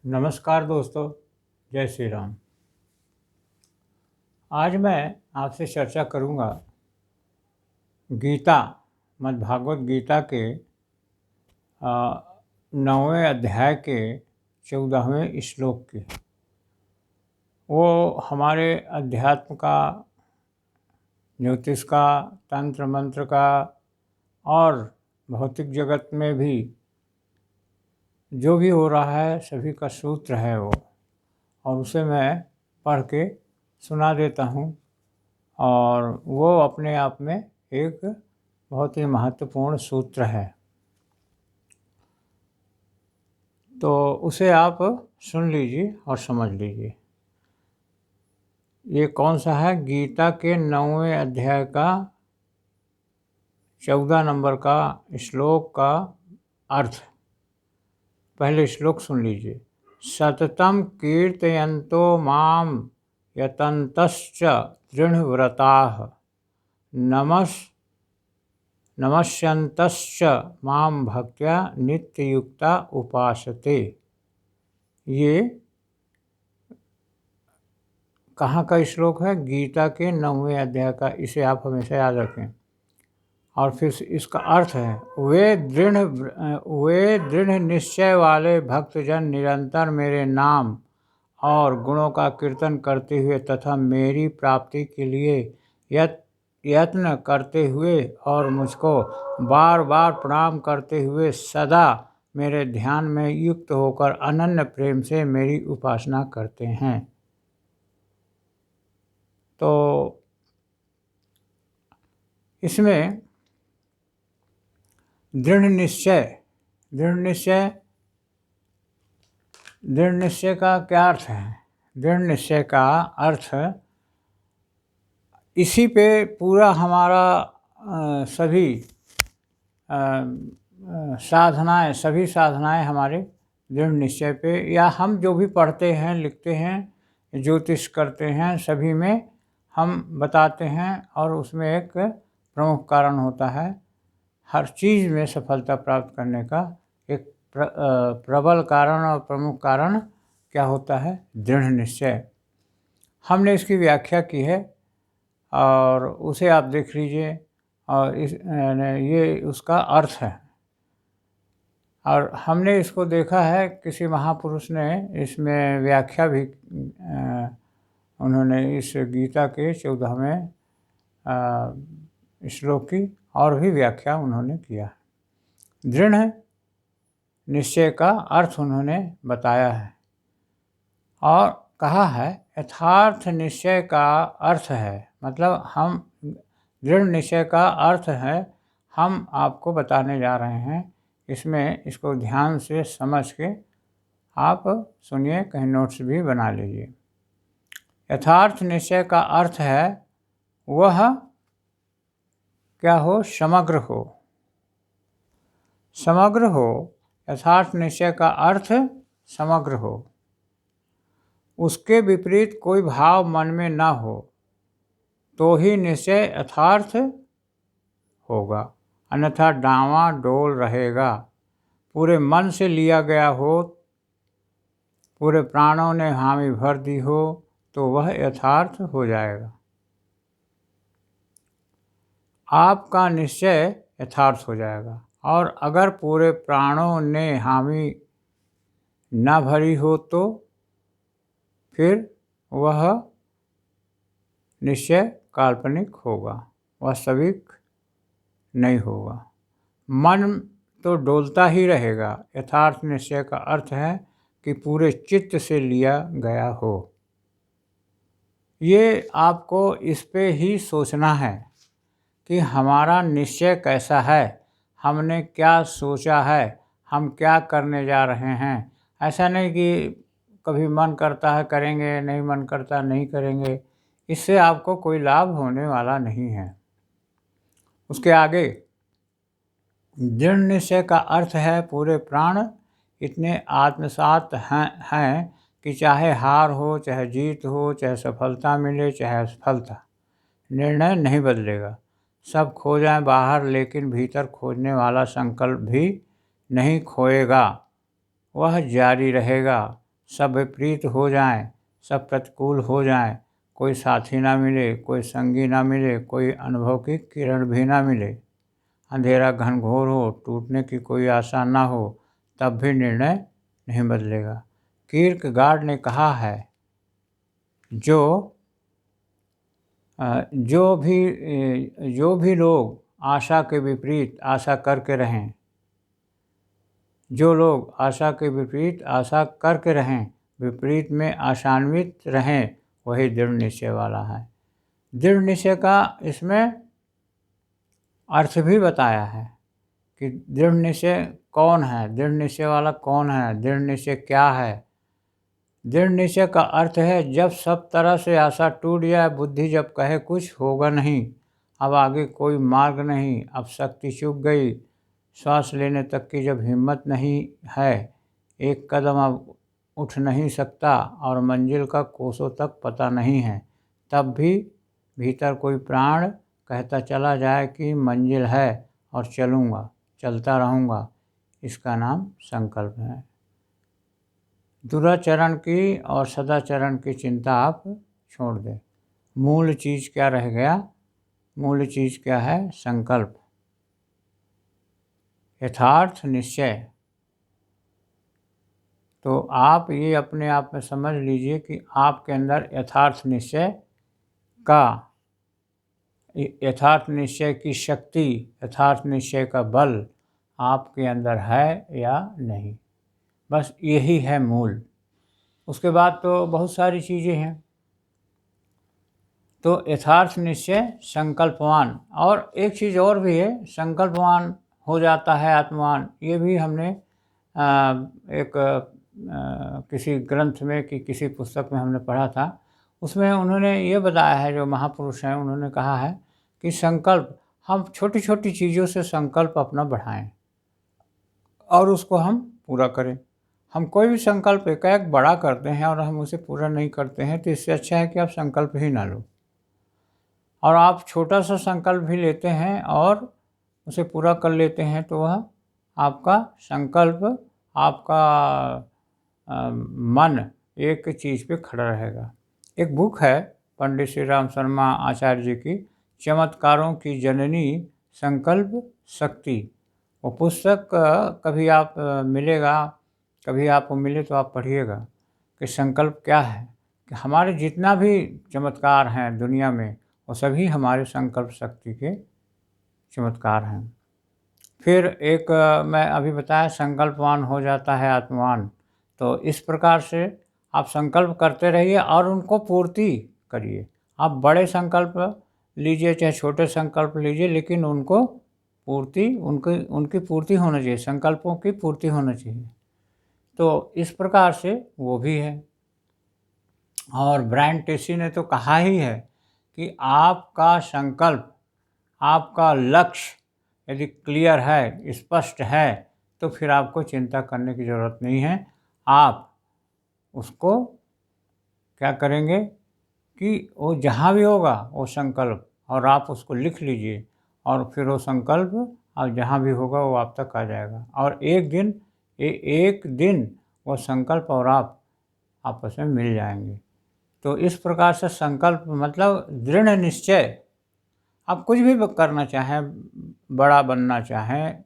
नमस्कार दोस्तों, जय श्री राम। आज मैं आपसे चर्चा करूंगा गीता, मद्भागवत गीता के 9वें अध्याय के 14वें श्लोक की। वो हमारे अध्यात्म का, ज्योतिष का, तंत्र मंत्र का और भौतिक जगत में भी जो भी हो रहा है सभी का सूत्र है वो, और उसे मैं पढ़ के सुना देता हूँ। और वो अपने आप में एक बहुत ही महत्वपूर्ण सूत्र है, तो उसे आप सुन लीजिए और समझ लीजिए। ये कौन सा है? गीता के 9वें अध्याय का 14 नंबर का श्लोक का अर्थ। पहले श्लोक सुन लीजिए। सततं कीर्तयन्तो मां यतन्तश्च दृढव्रताः नमस्यन्तश्च मां भक्त्या नित्ययुक्ता उपासते। ये कहाँ का श्लोक है? गीता के 9वें अध्याय का। इसे आप हमेशा याद रखें। और फिर इसका अर्थ है, वे दृढ़ निश्चय वाले भक्तजन निरंतर मेरे नाम और गुणों का कीर्तन करते हुए तथा मेरी प्राप्ति के लिए यत्न करते हुए और मुझको बार बार प्रणाम करते हुए सदा मेरे ध्यान में युक्त होकर अनन्य प्रेम से मेरी उपासना करते हैं। तो इसमें दृढ़ निश्चय का क्या अर्थ है? दृढ़ निश्चय का अर्थ इसी पे पूरा हमारा सभी साधनाएं हमारे दृढ़ निश्चय पे, या हम जो भी पढ़ते हैं, लिखते हैं, ज्योतिष करते हैं, सभी में हम बताते हैं। और उसमें एक प्रमुख कारण होता है, हर चीज़ में सफलता प्राप्त करने का एक प्रबल कारण और प्रमुख कारण क्या होता है? दृढ़ निश्चय। हमने इसकी व्याख्या की है और उसे आप देख लीजिए, और ये उसका अर्थ है। और हमने इसको देखा है, किसी महापुरुष ने इसमें व्याख्या भी उन्होंने इस गीता के 14वें श्लोक की और भी व्याख्या उन्होंने किया। दृढ़ निश्चय का अर्थ उन्होंने बताया है और कहा है यथार्थ निश्चय का अर्थ है, मतलब हम दृढ़ निश्चय का अर्थ है हम आपको बताने जा रहे हैं। इसमें इसको ध्यान से समझ के आप सुनिए, कहीं नोट्स भी बना लीजिए। यथार्थ निश्चय का अर्थ है वह क्या हो? समग्र हो। समग्र हो। यथार्थ निश्चय का अर्थ समग्र हो। उसके विपरीत कोई भाव मन में न हो तो ही निश्चय यथार्थ होगा, अन्यथा डांवाडोल रहेगा। पूरे मन से लिया गया हो, पूरे प्राणों ने हामी भर दी हो तो वह यथार्थ हो जाएगा। आपका निश्चय यथार्थ हो जाएगा। और अगर पूरे प्राणों ने हामी न भरी हो तो फिर वह निश्चय काल्पनिक होगा, वास्तविक नहीं होगा। मन तो डोलता ही रहेगा। यथार्थ निश्चय का अर्थ है कि पूरे चित्त से लिया गया हो। ये आपको इस पे ही सोचना है कि हमारा निश्चय कैसा है, हमने क्या सोचा है, हम क्या करने जा रहे हैं। ऐसा नहीं कि कभी मन करता है करेंगे, नहीं मन करता नहीं करेंगे। इससे आपको कोई लाभ होने वाला नहीं है। उसके आगे दृढ़ निश्चय का अर्थ है पूरे प्राण इतने आत्मसात हैं कि चाहे हार हो, चाहे जीत हो, चाहे सफलता मिले, चाहे असफलता, निर्णय नहीं बदलेगा। सब खो जाए बाहर, लेकिन भीतर खोजने वाला संकल्प भी नहीं खोएगा, वह जारी रहेगा। सब विपरीत हो जाएं, सब प्रतिकूल हो जाएं, कोई साथी ना मिले, कोई संगी ना मिले, कोई अनुभव की किरण भी ना मिले, अंधेरा घनघोर हो, टूटने की कोई आशा ना हो, तब भी निर्णय नहीं बदलेगा। कीर्केगार्ड ने कहा है, जो भी लोग आशा के विपरीत आशा करके रहें, जो लोग आशा के विपरीत आशा करके रहें, विपरीत में आशान्वित रहें, वही दृढ़ निश्चय वाला है। दृढ़ निश्चय का इसमें अर्थ भी बताया है कि दृढ़ निश्चय कौन है, दृढ़ निश्चय वाला कौन है, दृढ़ निश्चय क्या है। दृढ़ निश्चय का अर्थ है जब सब तरह से आशा टूट जाए, बुद्धि जब कहे कुछ होगा नहीं, अब आगे कोई मार्ग नहीं, अब शक्ति चूक गई, श्वास लेने तक की जब हिम्मत नहीं है, एक कदम अब उठ नहीं सकता और मंजिल का कोसों तक पता नहीं है, तब भी भीतर कोई प्राण कहता चला जाए कि मंजिल है और चलूँगा, चलता रहूँगा, इसका नाम संकल्प है। दुराचरण की और सदाचरण की चिंता आप छोड़ दें। मूल चीज़ क्या रह गया? मूल चीज़ क्या है? संकल्प, यथार्थ निश्चय। तो आप ये अपने आप में समझ लीजिए कि आपके अंदर यथार्थ निश्चय की शक्ति, यथार्थ निश्चय का बल आपके अंदर है या नहीं, बस यही है मूल। उसके बाद तो बहुत सारी चीज़ें हैं। तो यथार्थ निश्चय, संकल्पवान, और एक चीज़ और भी है, संकल्पवान हो जाता है आत्मवान। ये भी हमने किसी ग्रंथ में कि किसी पुस्तक में हमने पढ़ा था। उसमें उन्होंने ये बताया है, जो महापुरुष हैं उन्होंने कहा है कि संकल्प, हम छोटी छोटी चीज़ों से संकल्प अपना बढ़ाएं और उसको हम पूरा करें। हम कोई भी संकल्प एकाएक बड़ा करते हैं और हम उसे पूरा नहीं करते हैं, तो इससे अच्छा है कि आप संकल्प ही ना लो। और आप छोटा सा संकल्प भी लेते हैं और उसे पूरा कर लेते हैं, तो वह आपका संकल्प, आपका मन एक चीज़ पे खड़ा रहेगा। एक बुक है पंडित श्री राम शर्मा आचार्य जी की, चमत्कारों की जननी संकल्प शक्ति। वो पुस्तक कभी आप कभी आपको मिले तो आप पढ़िएगा कि संकल्प क्या है, कि हमारे जितना भी चमत्कार हैं दुनिया में, वो सभी हमारे संकल्प शक्ति के चमत्कार हैं। फिर एक मैं अभी बताया, संकल्पवान हो जाता है आत्मवान। तो इस प्रकार से आप संकल्प करते रहिए और उनको पूर्ति करिए। आप बड़े संकल्प लीजिए चाहे छोटे संकल्प लीजिए, लेकिन उनको उनकी पूर्ति होना चाहिए, संकल्पों की पूर्ति होना चाहिए। तो इस प्रकार से वो भी है। और ब्रायन ट्रेसी ने तो कहा ही है कि आपका संकल्प, आपका लक्ष्य यदि क्लियर है, स्पष्ट है, तो फिर आपको चिंता करने की ज़रूरत नहीं है। आप उसको क्या करेंगे कि वो जहाँ भी होगा वो संकल्प, और आप उसको लिख लीजिए, और फिर वो संकल्प अब जहाँ भी होगा वो आप तक आ जाएगा। और एक दिन वो संकल्प और आप आपस में मिल जाएंगे। तो इस प्रकार से संकल्प मतलब दृढ़ निश्चय। आप कुछ भी करना चाहें, बड़ा बनना चाहें,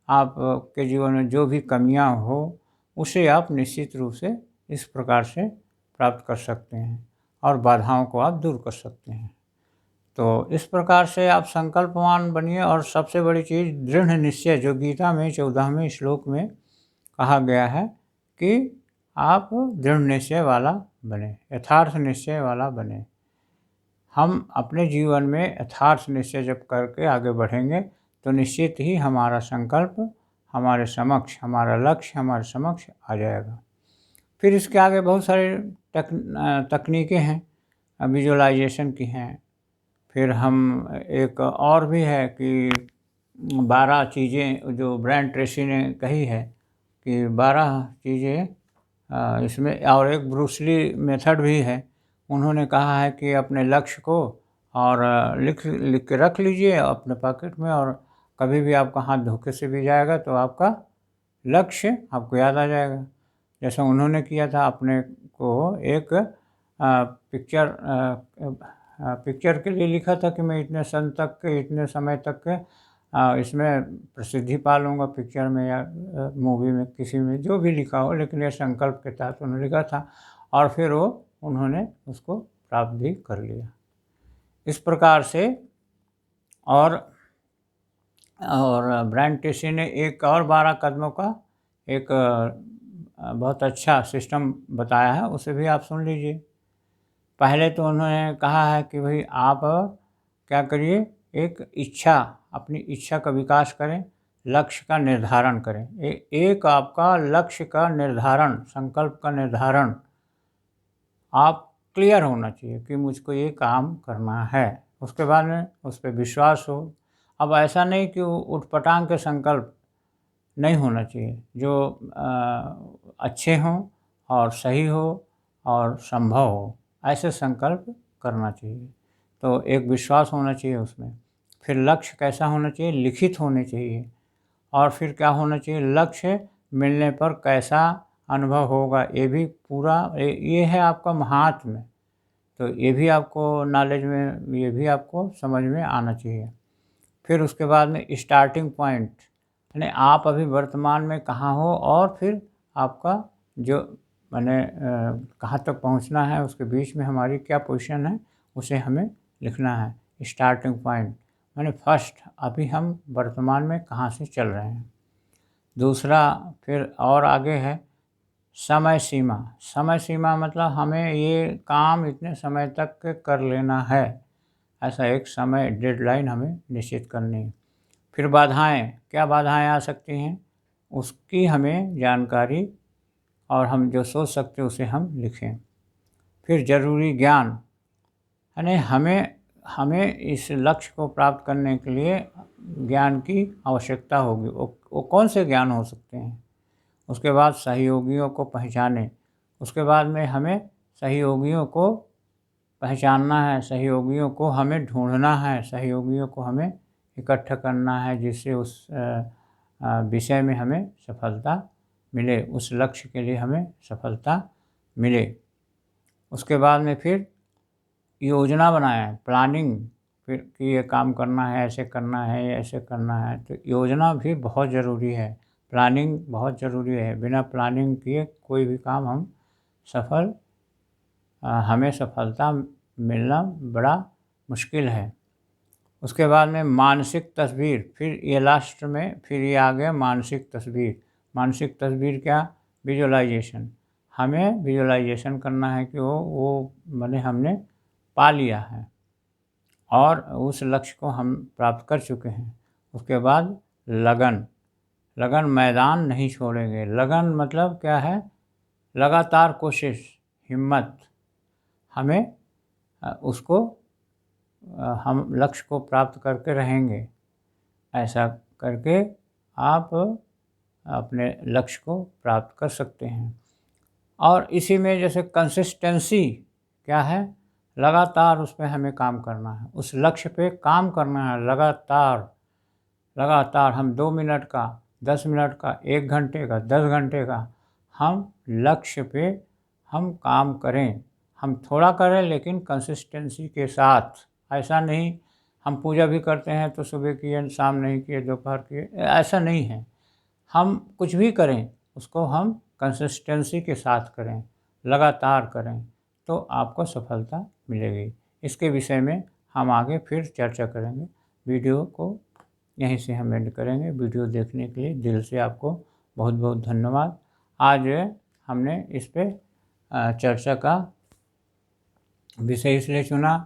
आपके जीवन में जो भी कमियां हो, उसे आप निश्चित रूप से इस प्रकार से प्राप्त कर सकते हैं और बाधाओं को आप दूर कर सकते हैं। तो इस प्रकार से आप संकल्पवान बनिए। और सबसे बड़ी चीज़ दृढ़ निश्चय, जो गीता में 14वें श्लोक में कहा गया है कि आप दृढ़ निश्चय वाला बने, यथार्थ निश्चय वाला बने। हम अपने जीवन में यथार्थ निश्चय जब करके आगे बढ़ेंगे, तो निश्चित ही हमारा संकल्प हमारे समक्ष, हमारा लक्ष्य हमारे समक्ष आ जाएगा। फिर इसके आगे बहुत सारे तकनीकें हैं, विजुअलाइजेशन की हैं। फिर हम एक और भी है कि 12 चीज़ें जो ब्रायन ट्रेसी ने कही है कि 12 चीज़ें इसमें, और एक ब्रूस ली मेथड भी है। उन्होंने कहा है कि अपने लक्ष्य को और लिख के रख लीजिए अपने पॉकेट में, और कभी भी आपका हाथ धोखे से भी जाएगा तो आपका लक्ष्य आपको याद आ जाएगा। जैसा उन्होंने किया था अपने को एक पिक्चर के लिए लिखा था कि मैं इतने सन तक के इतने समय तक के इसमें प्रसिद्धि पा लूँगा, पिक्चर में या मूवी में, किसी में जो भी लिखा हो, लेकिन ये संकल्प के तहत उन्होंने लिखा था और फिर वो उन्होंने उसको प्राप्त भी कर लिया। इस प्रकार से और ब्रायन ट्रेसी ने एक और 12 कदमों का एक बहुत अच्छा सिस्टम बताया है, उसे भी आप सुन लीजिए। पहले तो उन्होंने कहा है कि भाई आप क्या करिए, एक इच्छा, अपनी इच्छा का विकास करें, लक्ष्य का निर्धारण करें। एक आपका लक्ष्य का निर्धारण, संकल्प का निर्धारण आप क्लियर होना चाहिए कि मुझको ये काम करना है। उसके बाद में उस पर विश्वास हो। अब ऐसा नहीं कि उटपटांग के संकल्प नहीं होना चाहिए, जो अच्छे हों और सही हो और संभव हो, ऐसे संकल्प करना चाहिए। तो एक विश्वास होना चाहिए उसमें। फिर लक्ष्य कैसा होना चाहिए, लिखित होने चाहिए। और फिर क्या होना चाहिए, लक्ष्य मिलने पर कैसा अनुभव होगा, ये भी पूरा ये है आपका महात्म्य। तो ये भी आपको नॉलेज में, ये भी आपको समझ में आना चाहिए। फिर उसके बाद में स्टार्टिंग पॉइंट, यानी आप अभी वर्तमान में कहाँ हो और फिर आपका जो माने कहाँ तक पहुँचना है, उसके बीच में हमारी क्या पोजीशन है, उसे हमें लिखना है। स्टार्टिंग पॉइंट माने फर्स्ट, अभी हम वर्तमान में कहाँ से चल रहे हैं। दूसरा फिर और आगे है समय सीमा। समय सीमा मतलब हमें ये काम इतने समय तक कर लेना है, ऐसा एक समय डेडलाइन हमें निश्चित करनी है। फिर बाधाएं, क्या बाधाएं आ सकती हैं, उसकी हमें जानकारी और हम जो सोच सकते हैं उसे हम लिखें। फिर ज़रूरी ज्ञान, यानी हमें हमें इस लक्ष्य को प्राप्त करने के लिए ज्ञान की आवश्यकता होगी। वो कौन से ज्ञान हो सकते हैं। उसके बाद सहयोगियों को पहचानें। उसके बाद में हमें सहयोगियों को पहचानना है, सहयोगियों को हमें ढूंढना है, सहयोगियों को हमें इकट्ठा करना है, जिससे उस विषय में हमें सफलता मिले, उस लक्ष्य के लिए हमें सफलता मिले। उसके बाद में फिर योजना बनाएं, प्लानिंग, फिर कि ये काम करना है, ऐसे करना है, ऐसे करना है। तो योजना भी बहुत ज़रूरी है, प्लानिंग बहुत ज़रूरी है। बिना प्लानिंग किए कोई भी काम हम हमें सफलता मिलना बड़ा मुश्किल है। उसके बाद में मानसिक तस्वीर, फिर ये लास्ट में फिर ये आ गया मानसिक तस्वीर। मानसिक तस्वीर क्या, विजुअलाइजेशन। हमें विजुअलाइजेशन करना है कि वो माने हमने पा लिया है और उस लक्ष्य को हम प्राप्त कर चुके हैं। उसके बाद लगन, लगन, मैदान नहीं छोड़ेंगे। लगन मतलब क्या है, लगातार कोशिश, हिम्मत। हमें उसको हम लक्ष्य को प्राप्त करके रहेंगे। ऐसा करके आप अपने लक्ष्य को प्राप्त कर सकते हैं। और इसी में जैसे कंसिस्टेंसी क्या है, लगातार उस पे हमें काम करना है, उस लक्ष्य पे काम करना है लगातार। लगातार हम 2 मिनट का, 10 मिनट का, 1 घंटे का, 10 घंटे का हम लक्ष्य पे हम काम करें। हम थोड़ा करें लेकिन कंसिस्टेंसी के साथ। ऐसा नहीं हम पूजा भी करते हैं तो सुबह किए, शाम नहीं किए, दोपहर किए, ऐसा नहीं है। हम कुछ भी करें उसको हम कंसिस्टेंसी के साथ करें, लगातार करें, तो आपको सफलता मिलेगी। इसके विषय में हम आगे फिर चर्चा करेंगे। वीडियो को यहीं से हम एंड करेंगे। वीडियो देखने के लिए दिल से आपको बहुत बहुत धन्यवाद। आज हमने इस पे चर्चा का विषय इसलिए चुना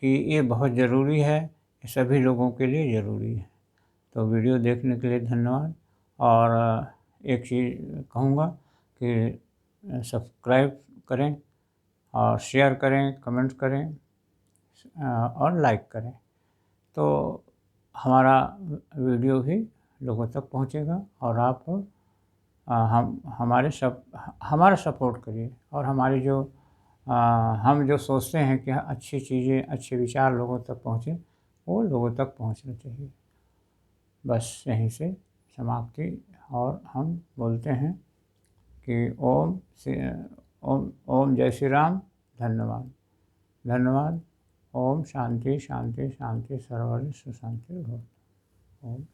कि ये बहुत ज़रूरी है, सभी लोगों के लिए ज़रूरी है। तो वीडियो देखने के लिए धन्यवाद। और एक चीज़ कहूँगा कि सब्सक्राइब करें और शेयर करें, कमेंट करें और लाइक करें, तो हमारा वीडियो भी लोगों तक पहुंचेगा और आप हमारा सपोर्ट करिए। और हमारी जो हम जो सोचते हैं कि अच्छी चीज़ें, अच्छे विचार लोगों तक पहुँचे, वो लोगों तक पहुँचना चाहिए। बस यहीं से समाप्ति। और हम बोलते हैं कि ओम ओम जय श्री राम। धन्यवाद धन्यवाद। ओम शांति शांति शांति सर्वत्र सुशांति भवतु। ओम।